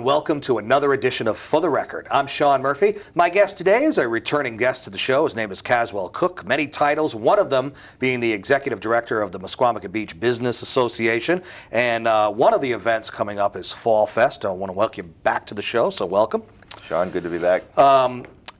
and welcome to another edition of For the Record. I'm Sean Murphy. My guest today is a returning guest to the show. His name is Caswell Cook. Many titles, one of them being the Executive Director of the Misquamicut Beach Business Association. And one of the events coming up is Fall Fest. I want to welcome you back to the show, so welcome. Sean, good to be back.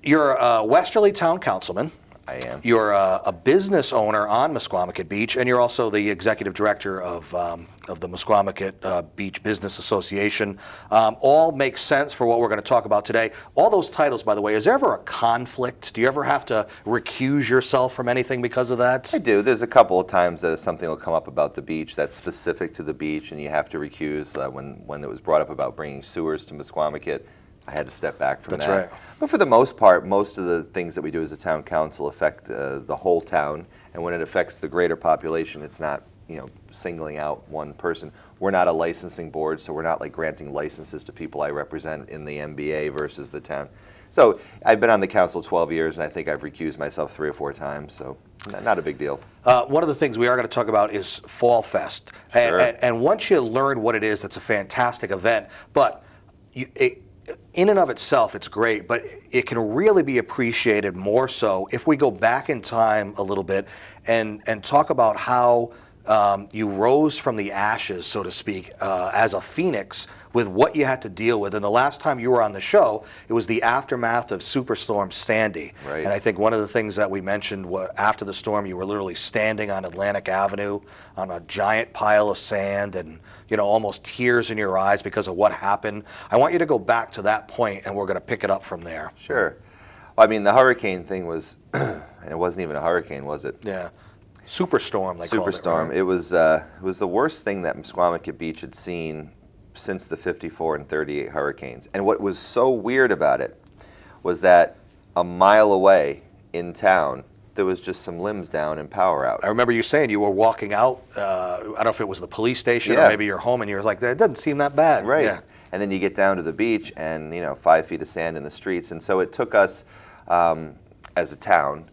You're a Westerly Town Councilman. I am. You're a business owner on Misquamicut Beach, and you're also the executive director of the Misquamicut Beach Business Association. All makes sense for what we're going to talk about today. All those titles, by the way, is there ever a conflict? Do you ever have to recuse yourself from anything because of that? I do. There's a couple of times that something will come up about the beach that's specific to the beach, and you have to recuse. When it was brought up about bringing sewers to Misquamicut, I had to step back from that. That's right. But for the most part, most of the things that we do as a town council affect the whole town, and when it affects the greater population, it's not, singling out one person. We're not a licensing board, so we're not like granting licenses to people I represent in the MBA versus the town. So I've been on the council 12 years, and I think I've recused myself 3 or 4 times, so not a big deal. One of the things we are going to talk about is Fall Fest. Sure. And once you learn what it is, it's a fantastic event. But in and of itself, it's great, but it can really be appreciated more so if we go back in time a little bit and talk about how you rose from the ashes, so to speak, as a phoenix with what you had to deal with. And the last time you were on the show, it was the aftermath of Superstorm Sandy. Right. And I think one of the things that we mentioned was after the storm, you were literally standing on Atlantic Avenue on a giant pile of sand and, almost tears in your eyes because of what happened. I want you to go back to that point, and we're going to pick it up from there. Sure. Well, I mean, the hurricane thing was, it wasn't even a hurricane, was it? Yeah. Superstorm, they called it. Superstorm. Right? It was the worst thing that Misquamicut Beach had seen since the 54 and 38 hurricanes. And what was so weird about it was that a mile away in town, there was just some limbs down and power out. I remember you saying you were walking out, I don't know if it was the police station Yeah. or maybe your home, and you were like, that doesn't seem that bad. Right. Yeah. And then you get down to the beach and, 5 feet of sand in the streets. And so it took us, as a town,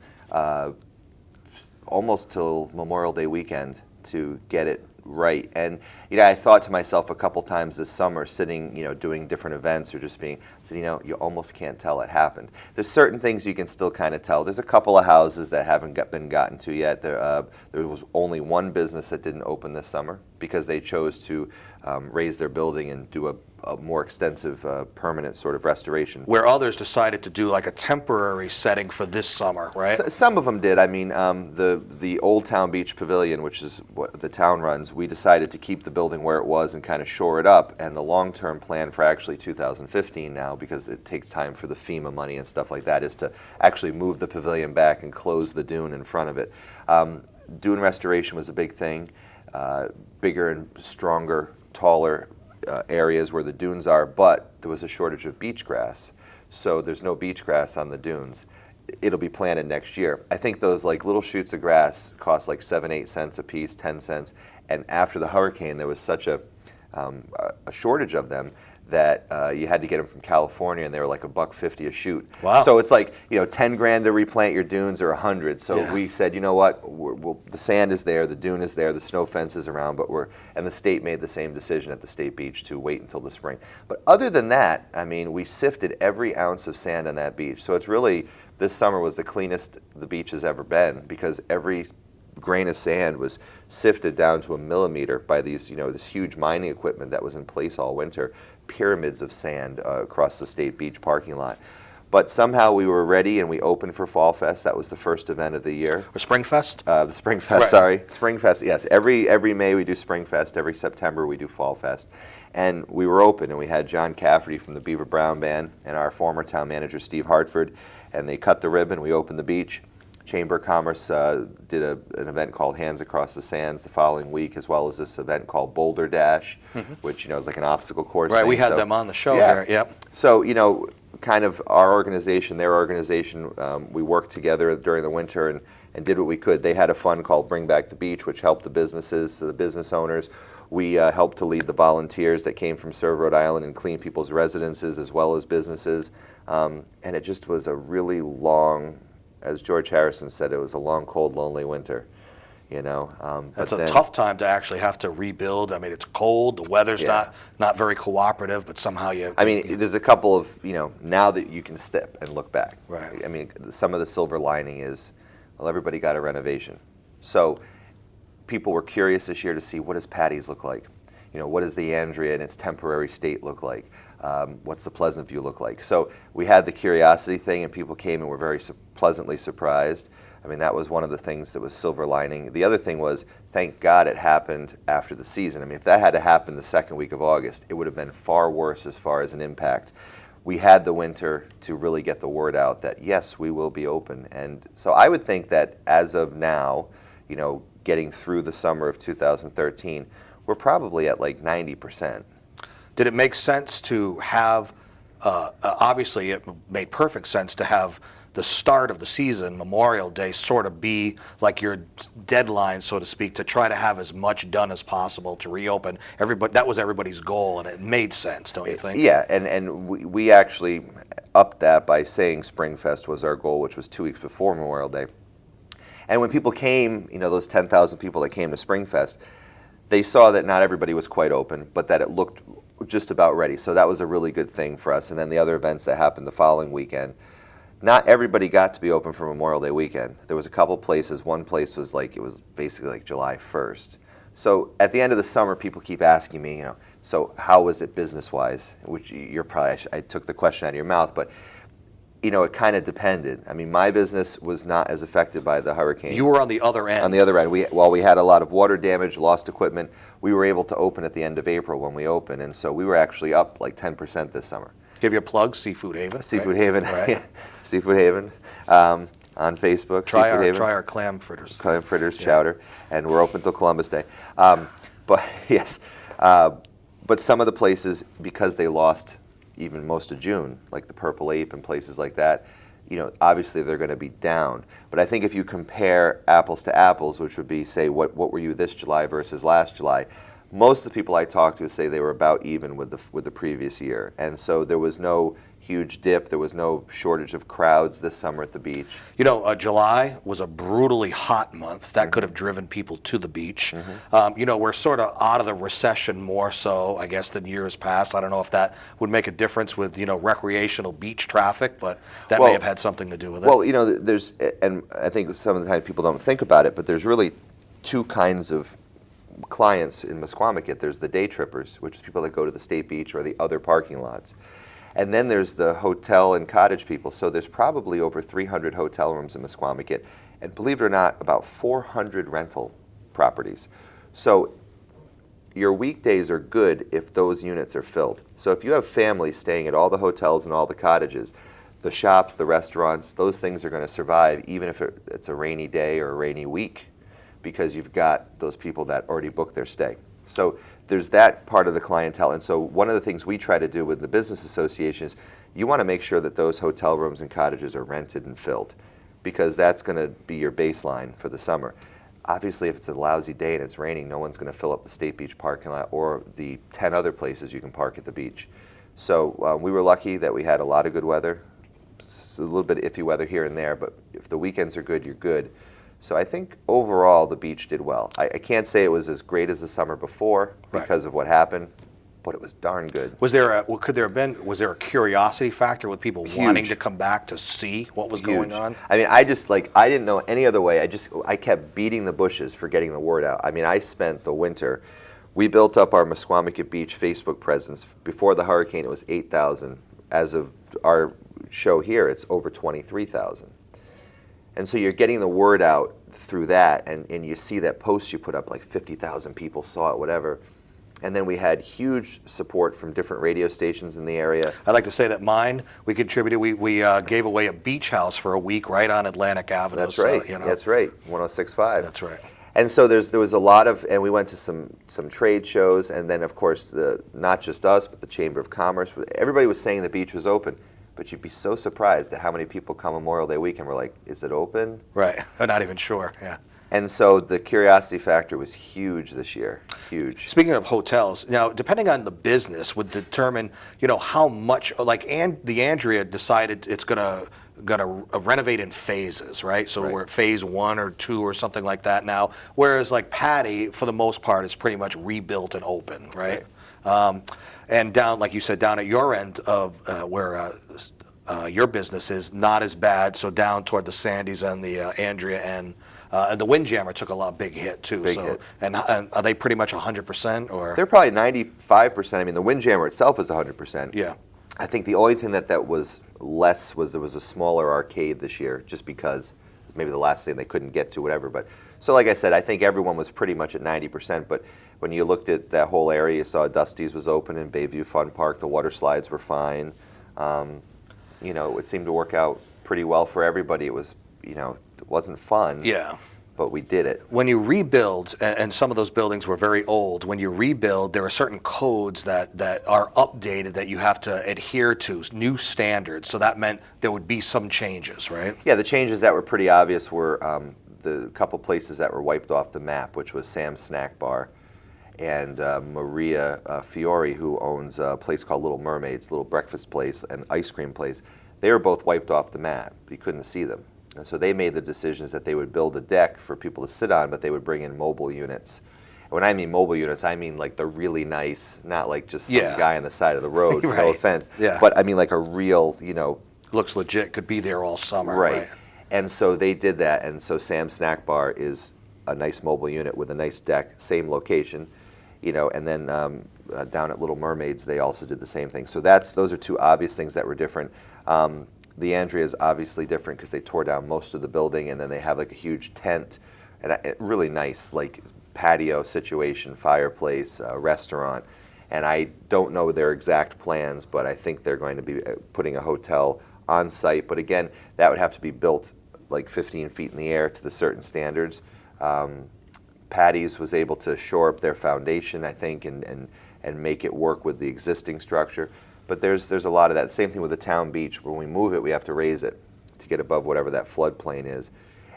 almost till Memorial Day weekend to get it right. And I thought to myself a couple times this summer, sitting, doing different events or just being, I said, you almost can't tell it happened. There's certain things you can still kind of tell. There's a couple of houses that haven't been gotten to yet. There was only one business that didn't open this summer because they chose to raise their building and do a more extensive permanent sort of restoration. Where others decided to do like a temporary setting for this summer, right? Some of them did. I mean, the Old Town Beach Pavilion, which is what the town runs, we decided to keep the building where it was and kind of shore it up. And the long-term plan for actually 2015 now, because it takes time for the FEMA money and stuff like that, is to actually move the pavilion back and close the dune in front of it. Dune restoration was a big thing. Bigger and stronger, taller areas where the dunes are, but there was a shortage of beach grass. So there's no beach grass on the dunes. It'll be planted next year. I think those like little shoots of grass cost like 7-8 cents a piece, 10 cents. And after the hurricane, there was such a shortage of them that you had to get them from California, and they were like $1.50 a shoot. Wow. So it's like, 10 grand to replant your dunes or 100. So Yeah. we said, you know what, the sand is there, the dune is there, the snow fence is around, and the state made the same decision at the state beach to wait until the spring. But other than that, I mean, we sifted every ounce of sand on that beach. So it's really, this summer was the cleanest the beach has ever been because every grain of sand was sifted down to a millimeter by these, this huge mining equipment that was in place all winter, pyramids of sand across the state beach parking lot. But somehow we were ready and we opened for Fall Fest. That was the first event of the year. Or Spring Fest? The Spring Fest, Right. sorry. Spring Fest, yes. Every May we do Spring Fest. Every September we do Fall Fest. And we were open, and we had John Cafferty from the Beaver Brown Band and our former town manager, Steve Hartford, and they cut the ribbon. We opened the beach. Chamber of Commerce did an event called Hands Across the Sands the following week, as well as this event called Boulder Dash, which is like an obstacle course Right, thing. we had them on the show Yeah. here. Yep. So, kind of our organization, their organization, we worked together during the winter and did what we could. They had a fund called Bring Back the Beach, which helped the businesses, the business owners. We helped to lead the volunteers that came from Serve Rhode Island and clean people's residences as well as businesses. And it just was a really long, as George Harrison said, it was a long, cold, lonely winter. you know. That's but a then- tough time to actually have to rebuild. I mean, it's cold, the weather's Yeah. not very cooperative, but somehow you. I mean, there's a couple of, now that you can step and look back. Right. I mean, some of the silver lining is, well, everybody got a renovation. So people were curious this year to see, what does Patty's look like? What does the Andrea in its temporary state look like? What's the Pleasant View look like? So we had the curiosity thing, and people came and were very pleasantly surprised. I mean, that was one of the things that was silver lining. The other thing was, thank God it happened after the season. I mean, if that had to happen the second week of August, it would have been far worse as far as an impact. We had the winter to really get the word out that, yes, we will be open. And so I would think that as of now, getting through the summer of 2013, we're probably at like 90%. Did it make sense to have, obviously it made perfect sense to have the start of the season, Memorial Day, sort of be like your deadline, so to speak, to try to have as much done as possible to reopen. That was everybody's goal, and it made sense, don't you think? Yeah, and we actually upped that by saying Springfest was our goal, which was 2 weeks before Memorial Day. And when people came, those 10,000 people that came to Springfest, they saw that not everybody was quite open, but that it looked just about ready. So that was a really good thing for us. And then the other events that happened the following weekend, not everybody got to be open for Memorial Day weekend. There was a couple places. One place was it was basically like July 1st. So at the end of the summer, people keep asking me, so how was it business-wise? Which you're probably, I took the question out of your mouth, but it kind of depended. I mean, my business was not as affected by the hurricane. You were on the other end. On the other end, while we had a lot of water damage, lost equipment, we were able to open at the end of April when we opened, and so we were actually up like 10% this summer. Give you a plug, Seafood Haven. Seafood right? Haven, Right. yeah. Seafood Haven on Facebook. Try Seafood Haven. try our clam fritters. Clam fritters, chowder, and we're open till Columbus Day. But yes, but some of the places, because they lost even most of June, like the Purple Ape and places like that, obviously they're going to be down. But I think if you compare apples to apples, which would be, say, what were you this July versus last July, most of the people I talked to say they were about even with the previous year. And so there was no huge dip. There was no shortage of crowds this summer at the beach. July was a brutally hot month. That could have driven people to the beach. We're sort of out of the recession more so, I guess, than years past. I don't know if that would make a difference with, recreational beach traffic, but that may have had something to do with it. Well, there's, and I think some of the time people don't think about it, but there's really two kinds of clients in Misquamicut. There's the day trippers, which is people that go to the state beach or the other parking lots. And then there's the hotel and cottage people. So there's probably over 300 hotel rooms in Misquamicut, and believe it or not, about 400 rental properties. So your weekdays are good if those units are filled. So if you have families staying at all the hotels and all the cottages, the shops, the restaurants, those things are going to survive even if it's a rainy day or a rainy week, because you've got those people that already booked their stay. So there's that part of the clientele. And so one of the things we try to do with the business association is you want to make sure that those hotel rooms and cottages are rented and filled, because that's going to be your baseline for the summer. Obviously, if it's a lousy day and it's raining, no one's going to fill up the State Beach parking lot or the 10 other places you can park at the beach. So we were lucky that we had a lot of good weather. It's a little bit iffy weather here and there, but if the weekends are good, you're good. So I think overall the beach did well. I can't say it was as great as the summer before because of what happened, but it was darn good. Was there a curiosity factor with people wanting to come back to see what was going on? I mean, I didn't know any other way. I kept beating the bushes for getting the word out. I mean, I spent the winter. We built up our Misquamicut Beach Facebook presence. Before the hurricane, it was 8,000. As of our show here, it's over 23,000. And so you're getting the word out through that, and you see that post you put up, like 50,000 people saw it, whatever. And then we had huge support from different radio stations in the area. I'd like to say that we contributed, we gave away a beach house for a week right on Atlantic Avenue. That's right, that's right, 106.5. That's right. And so there was a lot of, and we went to some trade shows, and then of course, not just us, but the Chamber of Commerce. Everybody was saying the beach was open. But you'd be so surprised at how many people come Memorial Day weekend. We're like, is it open? Right. I'm not even sure. Yeah. And so the curiosity factor was huge this year. Huge. Speaking of hotels, now depending on the business would determine, how much. Like, the Andrea decided it's going to going to renovate in phases, right? So Right. we're at phase 1 or 2 or something like that now. Whereas like Patty, for the most part, is pretty much rebuilt and open, right? And down, like you said, down at your end of where your business is, not as bad. So down toward the Sandys and the Andrea and the Windjammer took a big hit too. Big so hit. And are they pretty much 100% or? They're probably 95%. I mean, the Windjammer itself is 100%. Yeah. I think the only thing that was less was there was a smaller arcade this year, just because it was maybe the last thing they couldn't get to, whatever. But so, like I said, I think everyone was pretty much at 90%. But when you looked at that whole area, you saw Dusty's was open in Bayview Fun Park. The water slides were fine. You know, it seemed to work out pretty well for everybody. It was, you know, it wasn't fun. Yeah. But we did it. When you rebuild, and some of those buildings were very old, when you rebuild, there are certain codes that are updated that you have to adhere to, new standards. So that meant there would be some changes, right? Yeah, the changes that were pretty obvious were the couple places that were wiped off the map, which was Sam's Snack Bar and Maria Fiore, who owns a place called Little Mermaids, little breakfast place and ice cream place. They were both wiped off the map. You couldn't see them. And so they made the decisions that they would build a deck for people to sit on, but they would bring in mobile units. And when I mean mobile units, I mean like the really nice, not like just some guy on the side of the road, Right. no offense. Yeah. But I mean like a real, you know. Looks legit, could be there all summer. Right. And so they did that. And so Sam's Snack Bar is a nice mobile unit with a nice deck, same location, you know, and then down at Little Mermaids, they also did the same thing. So those are two obvious things that were different. The Andrea is obviously different because they tore down most of the building, and then they have like a huge tent and a really nice like patio situation, fireplace, restaurant. And I don't know their exact plans, but I think they're going to be putting a hotel on site. But again, that would have to be built like 15 feet in the air to the certain standards. Patty's was able to shore up their foundation, I think, and make it work with the existing structure. But there's a lot of that. Same thing with the town beach. When we move it, we have to raise it to get above whatever that floodplain is.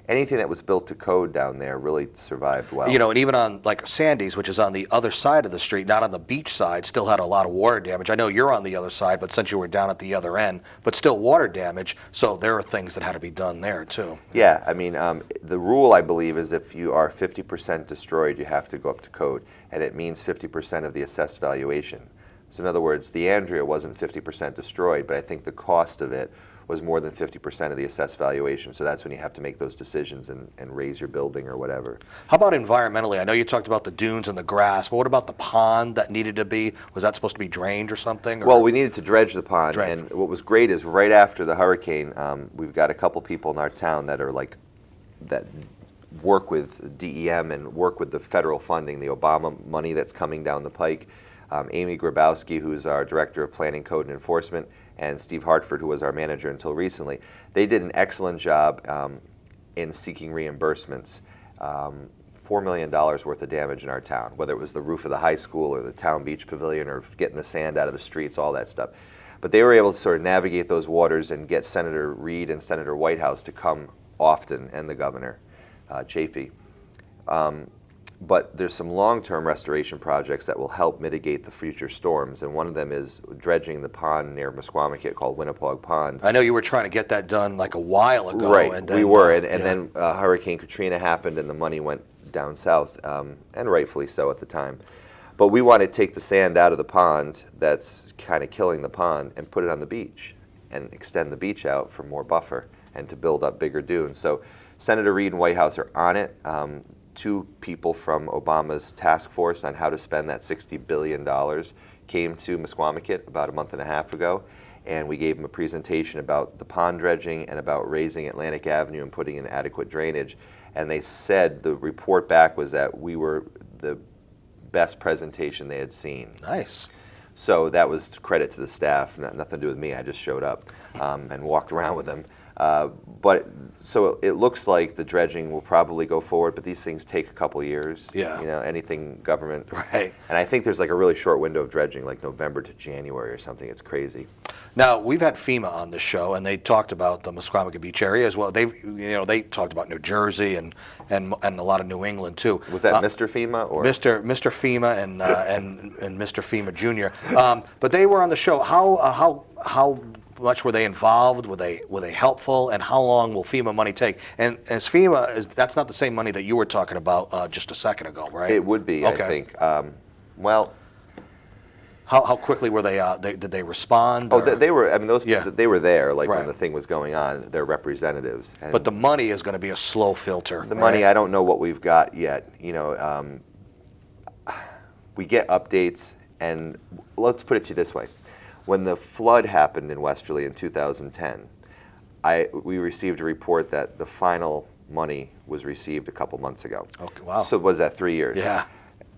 Anything that was built to code down there really survived well. You know, and even on like Sandy's, which is on the other side of the street, not on the beach side, still had a lot of water damage. I know you're on the other side, but since you were down at the other end, but still water damage. So there are things that had to be done there too. Yeah, I mean, the rule I believe is if you are 50% destroyed, you have to go up to code, and it means 50% of the assessed valuation. So in other words, the Andrea wasn't 50% destroyed, but I think the cost of it was more than 50% of the assessed valuation. So that's when you have to make those decisions and raise your building or whatever. How about environmentally? I know you talked about the dunes and the grass, but what about the pond that needed to be? Was that supposed to be drained or something? Or? Well, we needed to dredge the pond, and what was great is right after the hurricane, we've got a couple people in our town that are like, that work with DEM and work with the federal funding, the Obama money that's coming down the pike. Amy Grabowski, who's our Director of Planning, Code, and Enforcement, and Steve Hartford, who was our manager until recently. They did an excellent job in seeking reimbursements. $4 million worth of damage in our town, whether it was the roof of the high school or the town beach pavilion or getting the sand out of the streets, all that stuff. But they were able to sort of navigate those waters and get Senator Reid and Senator Whitehouse to come often, and the governor, Chafee. But there's some long-term restoration projects that will help mitigate the future storms, and one of them is dredging the pond near Misquamicut called Winnapaug Pond. I know you were trying to get that done like a while ago. Right, and then, we were, and then Hurricane Katrina happened and the money went down south, and rightfully so at the time. But we want to take the sand out of the pond that's kind of killing the pond and put it on the beach and extend the beach out for more buffer and to build up bigger dunes. So Senator Reid and Whitehouse are on it. Two people from Obama's task force on how to spend that $60 billion came to Misquamicut about a month and a half ago, and we gave them a presentation about the pond dredging and about raising Atlantic Avenue and putting in adequate drainage. And they said the report back was that we were the best presentation they had seen. Nice. So that was credit to the staff, nothing to do with me. I just showed up and walked around with them. But so it looks like the dredging will probably go forward, but these things take a couple years. Yeah. You know, anything government. Right. And I think there's like a really short window of dredging, like November to January or something. It's crazy. Now, we've had FEMA on this show, and they talked about the Misquamicut Beach area as well. They talked about New Jersey and a lot of New England too. Was that Mr. FEMA or Mr. FEMA and Mr. FEMA Jr. But they were on the show. How much were they involved? Were they helpful? And how long will FEMA money take? And as FEMA, that's not the same money that you were talking about just a second ago, right? It would be, Okay. I think. Well, how quickly were did they respond? oh, or- they were. I mean, Yeah. they were there, like Right. when the thing was going on. They're representatives. And But the money is going to be a slow filter. the money, right? I don't know what we've got yet. You know, we get updates, and let's put it to you this way: when the flood happened in Westerly in 2010, we received a report that the final money was received a couple months ago. Okay, wow. So was that 3 years? Yeah.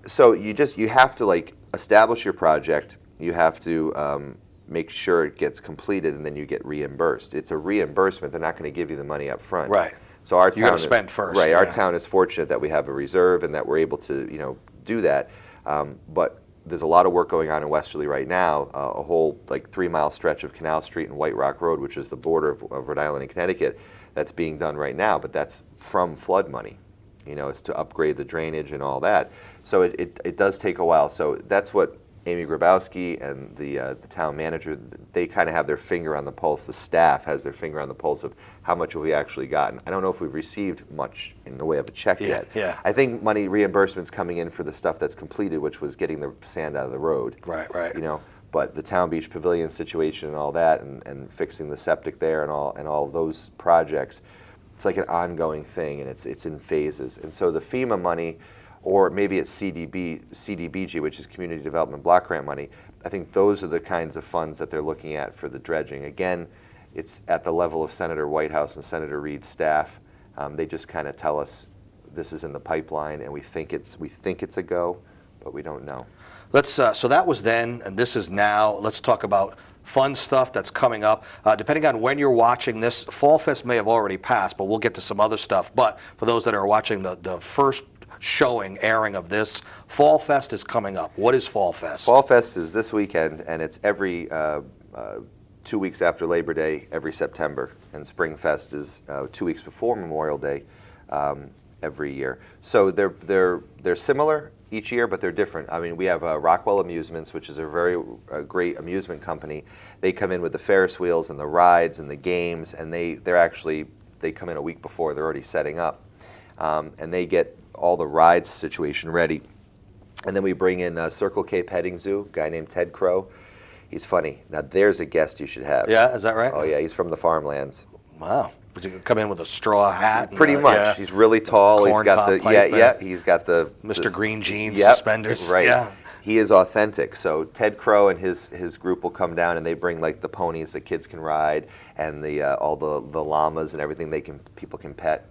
So you have to like establish your project. You have to make sure it gets completed, and then you get reimbursed. It's a reimbursement. They're not going to give you the money up front. Right. So our You gotta town spend first, Right. Our yeah. town is fortunate that we have a reserve and that we're able to do that. But there's a lot of work going on in Westerly right now. A whole like 3-mile stretch of Canal Street and White Rock Road, which is the border of Rhode Island and Connecticut, that's being done right now. But that's from flood money. It's to upgrade the drainage and all that. So it does take a while. So that's what Amy Grabowski and the town manager, they kind of have their finger on the pulse. The staff has their finger on the pulse of how much have we actually gotten. I don't know if we've received much in the way of a check yet. Yeah. I think money reimbursements coming in for the stuff that's completed, which was getting the sand out of the road. Right. But the Town Beach Pavilion situation and all that, and fixing the septic there and all of those projects, it's like an ongoing thing, and it's in phases. And so the FEMA money, or maybe it's CDBG, which is Community Development Block Grant money, I think those are the kinds of funds that they're looking at for the dredging. Again, it's at the level of Senator Whitehouse and Senator Reed's staff. They just kind of tell us this is in the pipeline, and we think it's a go, but we don't know. Let's. So that was then, and this is now. Let's talk about fun stuff that's coming up. Depending on when you're watching this, Fall Fest may have already passed, but we'll get to some other stuff. But for those that are watching the first airing of this, Fall Fest is coming up. What is Fall Fest? Fall Fest is this weekend, and it's every 2 weeks after Labor Day, every September. And Spring Fest is 2 weeks before Memorial Day every year. So they're similar each year, but they're different. I mean, we have Rockwell Amusements, which is a very great amusement company. They come in with the Ferris wheels and the rides and the games, and they come in a week before. They're already setting up, and they get all the rides situation ready. And then we bring in Circle K Petting Zoo, a guy named Ted Crow. He's funny. Now there's a guest you should have. Yeah, is that right? Oh yeah, he's from the farmlands. Wow. Does he come in with a straw hat? and, Pretty much. yeah. He's really tall. He's Corn got cob the pipe, he's got the Mr. Green jeans, Yep, suspenders. Right. Yeah. He is authentic. So Ted Crow and his group will come down, and they bring like the ponies that kids can ride, and all the llamas and everything people can pet.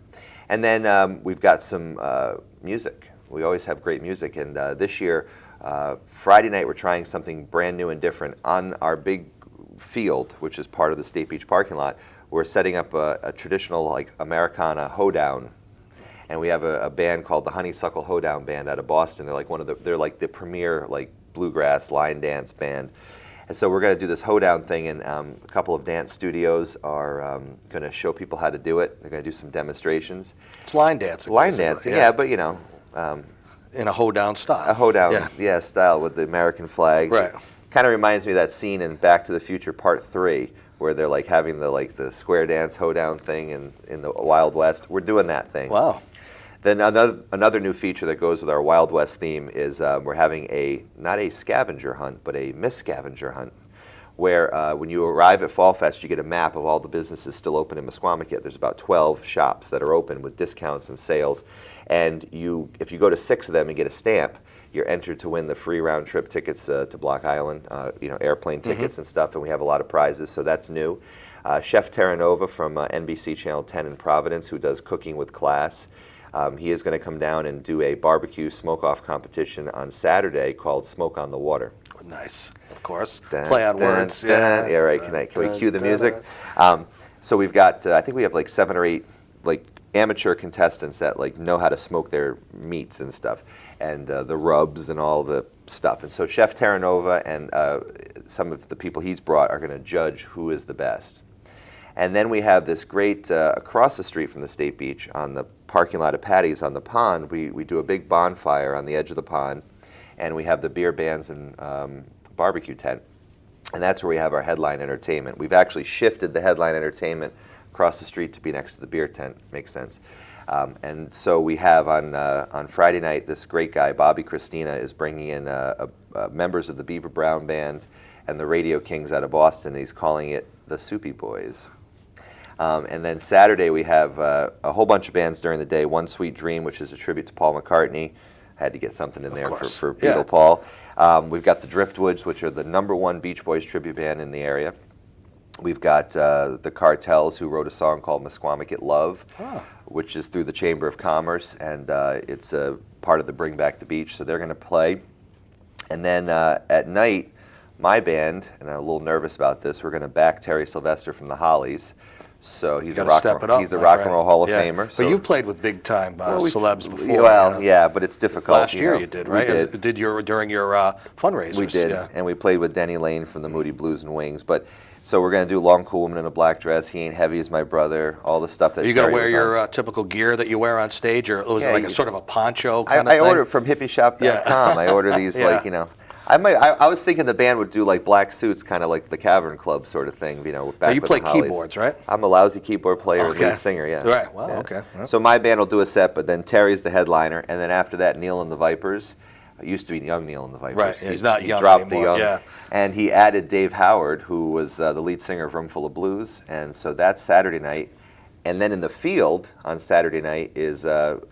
And then we've got some music. We always have great music, and this year, Friday night, we're trying something brand new and different on our big field, which is part of the State Beach parking lot. We're setting up a traditional like Americana hoedown, and we have a band called the Honeysuckle Hoedown Band out of Boston. They're like the premier like bluegrass line dance band, and so we're going to do this hoedown thing, and a couple of dance studios are going to show people how to do it. They're going to do some demonstrations. It's line dancing. Line basically, dancing, yeah, but in a hoedown style. a hoedown, style with the American flags. Right. Kind of reminds me of that scene in Back to the Future Part 3, where they're like having the square dance hoedown thing in the Wild West. We're doing that thing. Wow. Then another new feature that goes with our Wild West theme is we're having not a scavenger hunt, but a Misquamicut hunt, where when you arrive at Fall Fest, you get a map of all the businesses still open in Misquamicut. There's about 12 shops that are open with discounts and sales, and if you go to 6 of them and get a stamp, you're entered to win the free round-trip tickets to Block Island, airplane tickets and stuff, and we have a lot of prizes, so that's new. Chef Terranova from NBC Channel 10 in Providence, who does Cooking with Class, he is going to come down and do a barbecue smoke-off competition on Saturday called Smoke on the Water. Nice, of course. Dun, Play on dun, words. dun. Yeah, right. Can we cue the music? So we've got, I think we have like 7 or 8 like amateur contestants that like know how to smoke their meats and stuff, and the rubs and all the stuff. And so Chef Terranova and some of the people he's brought are going to judge who is the best. And then we have this great, across the street from the State Beach, on the parking lot of Patty's on the pond, we do a big bonfire on the edge of the pond, and we have the beer bands and barbecue tent. And that's where we have our headline entertainment. We've actually shifted the headline entertainment across the street to be next to the beer tent. Makes sense. And so we have on Friday night, this great guy, Bobby Christina, is bringing in members of the Beaver Brown Band and the Radio Kings out of Boston. He's calling it the Soupy Boys. And then Saturday we have a whole bunch of bands during the day. One Sweet Dream, which is a tribute to Paul McCartney. Had to get something in there for Beatle Paul. We've got the Driftwoods, which are the #1 Beach Boys tribute band in the area. We've got the Cartels, who wrote a song called Misquamicut Love, which is through the Chamber of Commerce, and it's a part of the Bring Back the Beach, so they're going to play. And then at night, my band, and I'm a little nervous about this, we're going to back Terry Sylvester from the Hollies. So he's a rock and roll Hall of Famer. So but you've played with big time celebs before. Well, yeah, but it's difficult. Last year you did, right? We did. During your fundraisers. We did, and we played with Denny Lane from the Moody Blues and Wings. But so we're going to do Long Cool Woman in a Black Dress, He Ain't Heavy as My Brother, all the stuff that. Are you going to wear your typical gear that you wear on stage, or was it like a sort of a poncho kind of thing? I order it from hippieshop.com. I order these I was thinking the band would do like black suits, kind of like the Cavern Club sort of thing, back you with play the Hollies. keyboards, right? I'm a lousy keyboard player and lead singer, yeah. Right, well, yeah. okay. Well. So my band will do a set, but then Terry's the headliner, and then after that, Neil and the Vipers. It used to be young Neil and the Vipers. Right, he's not young dropped anymore, the young, and he added Dave Howard, who was the lead singer of Roomful of Blues, and so that's Saturday night. And then in the field on Saturday night is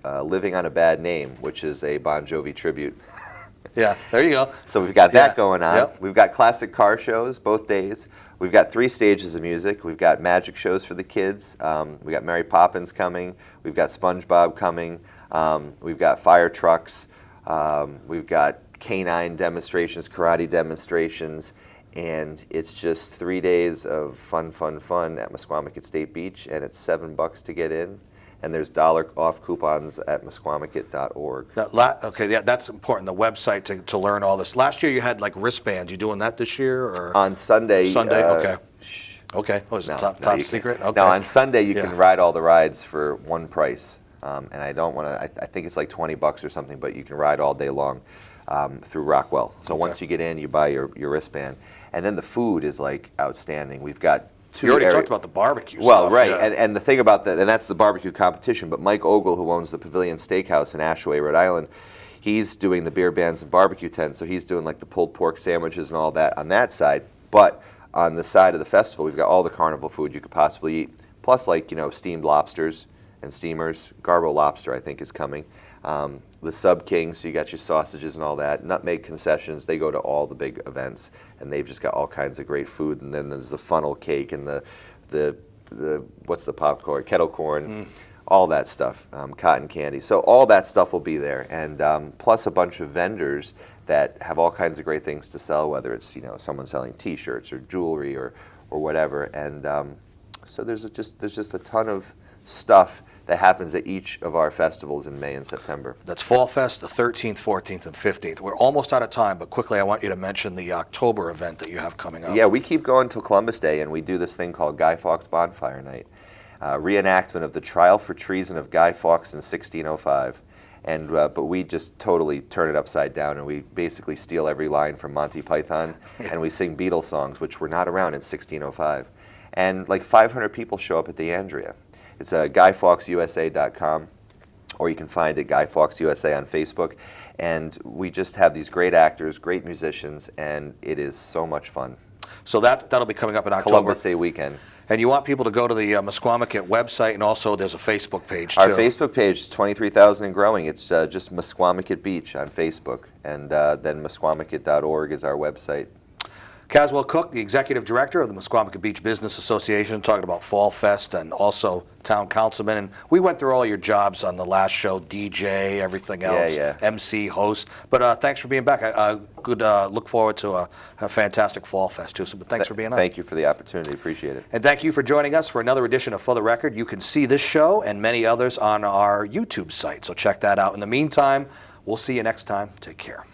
Living on a Bad Name, which is a Bon Jovi tribute. Yeah, there you go. So we've got that going on. Yep. We've got classic car shows both days. We've got 3 stages of music. We've got magic shows for the kids. We've got Mary Poppins coming. We've got SpongeBob coming. We've got fire trucks. We've got canine demonstrations, karate demonstrations. And it's just 3 days of fun at Misquamicut State Beach, and it's $7 to get in. And there's $1 off coupons at misquamicut.org. Okay, yeah, that's important. The website to learn all this. Last year you had like wristbands. You doing that this year, or on Sunday? Sunday, okay. Shh. Okay, oh, is it top secret? Okay. No, on Sunday you can ride all the rides for one price, and I don't want to. I think it's like $20 or something, but you can ride all day long through Rockwell. So once you get in, you buy your wristband, and then the food is like outstanding. We've got. You already talked about the barbecue Well, stuff. right, and the thing about that, and that's the barbecue competition, but Mike Ogle, who owns the Pavilion Steakhouse in Ashaway, Rhode Island, he's doing the beer bands and barbecue tents, so he's doing like the pulled pork sandwiches and all that on that side. But on the side of the festival, we've got all the carnival food you could possibly eat, plus like, steamed lobsters and steamers. Garbo Lobster, I think, is coming. The Sub King, so you got your sausages and all that. Nutmeg concessions, they go to all the big events, and they've just got all kinds of great food. And then there's the funnel cake and the what's the popcorn, kettle corn, all that stuff, cotton candy. So all that stuff will be there, and plus a bunch of vendors that have all kinds of great things to sell, whether it's someone selling T-shirts or jewelry or whatever. And so there's just a ton of stuff that happens at each of our festivals in May and September. That's Fall Fest, the 13th, 14th, and 15th. We're almost out of time, but quickly I want you to mention the October event that you have coming up. Yeah, we keep going till Columbus Day, and we do this thing called Guy Fawkes Bonfire Night, reenactment of the trial for treason of Guy Fawkes in 1605. And but we just totally turn it upside down, and we basically steal every line from Monty Python, and we sing Beatles songs, which were not around in 1605. And like 500 people show up at the Andrea. It's GuyFawkesUSA.com, or you can find it Guy Fawkes USA on Facebook. And we just have these great actors, great musicians, and it is so much fun. So that'll be coming up in October. Columbus Day weekend. And you want people to go to the Misquamicut website, and also there's a Facebook page, too. Our Facebook page is 23,000 and growing. It's just Misquamicut Beach on Facebook, and then misquamicut.org is our website. Caswell Cook, the Executive Director of the Misquamicut Beach Business Association, talking about Fall Fest and also Town Councilman. And we went through all your jobs on the last show, DJ, everything else, MC, host. But thanks for being back. Look forward to a fantastic Fall Fest, too. So, but thanks for being on. Thank you for the opportunity. Appreciate it. And thank you for joining us for another edition of For the Record. You can see this show and many others on our YouTube site, so check that out. In the meantime, we'll see you next time. Take care.